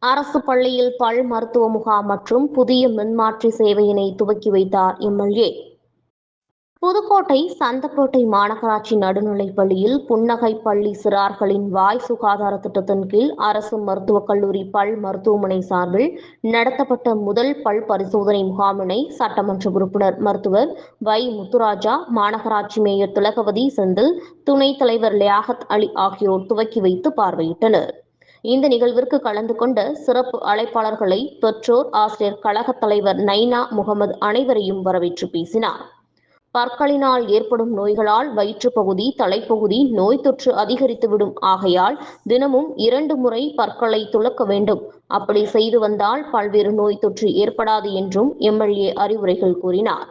அரசு பள்ளியில் பல் மருத்துவ முகாம் மற்றும் புதிய மின்மாற்றி சேவையினை துவக்கி வைத்தார் எம்எல்ஏ. புதுக்கோட்டை சந்தக்கோட்டை மாநகராட்சி நடுநிலைப் பள்ளியில் புன்னகை பள்ளி சிறார்களின் வாய் சுகாதார திட்டத்தின் கீழ் அரசு மருத்துவக் கல்லூரி பல் மருத்துவமனை சார்பில் நடத்தப்பட்ட முதல் பல் பரிசோதனை முகாமினை சட்டமன்ற உறுப்பினர் மருத்துவர் வை. முத்துராஜா, மாநகராட்சி மேயர் திலகவதி செந்தில், துணைத் தலைவர் லியாகத் அலி ஆகியோர் துவக்கி வைத்து பார்வையிட்டனர். இந்த நிகழ்விற்கு கலந்து கொண்ட சிறப்பு அழைப்பாளர்களை பெற்றோர், ஆசிரியர் கழகத் தலைவர் நைனா முகமது அனைவரையும் வரவேற்று பேசினார். பற்களினால் ஏற்படும் நோய்களால் வயிற்றுப்பகுதி, தலைப்பகுதி நோய் தொற்று அதிகரித்துவிடும். ஆகையால் தினமும் 2 முறை பற்களை துலக்க வேண்டும். அப்படி செய்து வந்தால் பல்வேறு நோய் தொற்று ஏற்படாது என்றும் எம்எல்ஏ அறிவுரைகள் கூறினார்.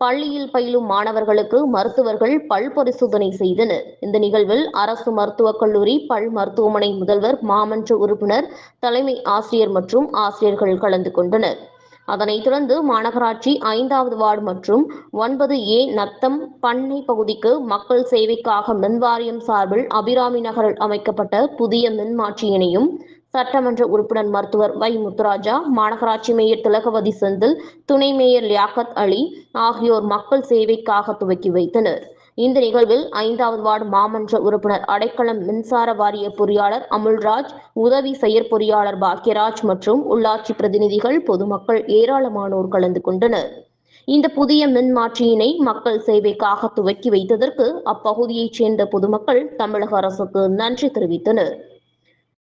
பள்ளியில் பயிலும் மாணவர்களுக்கு மருத்துவர்கள் பல் பரிசோதனை செய்தனர். இந்த நிகழ்வில் அரசு மருத்துவக் கல்லூரி பல் மருத்துவமனை முதல்வர், மாமன்ற உறுப்பினர், தலைமை ஆசிரியர் மற்றும் ஆசிரியர்கள் கலந்து கொண்டனர். அதனைத் தொடர்ந்து மாநகராட்சி 5வது வார்டு மற்றும் 9A நத்தம் பண்ணை பகுதிக்கு மக்கள் சேவைக்காக மின்வாரியம் சார்பில் அபிராமி நகரில் அமைக்கப்பட்ட புதிய மின்மாற்றியினையும் சட்டமன்ற உறுப்பினர் மருத்துவர் வை. முத்துராஜா, மாநகராட்சி மேயர் திலகவதி செந்தில், துணை மேயர் லியாகத் அலி ஆகியோர் மக்கள் சேவைக்காக துவக்கி வைத்தனர். இந்த நிகழ்வில் 5வது வார்டு மாமன்ற உறுப்பினர், அடைக்கலம் மின்சார வாரிய பொறியாளர் அமுல்ராஜ், உதவி செயற்பொறியாளர் பாக்யராஜ் மற்றும் உள்ளாட்சி பிரதிநிதிகள், பொதுமக்கள் ஏராளமானோர் கலந்து கொண்டனர். இந்த புதிய மின்மாற்றியினை மக்கள் சேவைக்காக துவக்கி வைத்ததற்கு அப்பகுதியைச் சேர்ந்த பொதுமக்கள் தமிழக அரசுக்கு நன்றி தெரிவித்தனர்.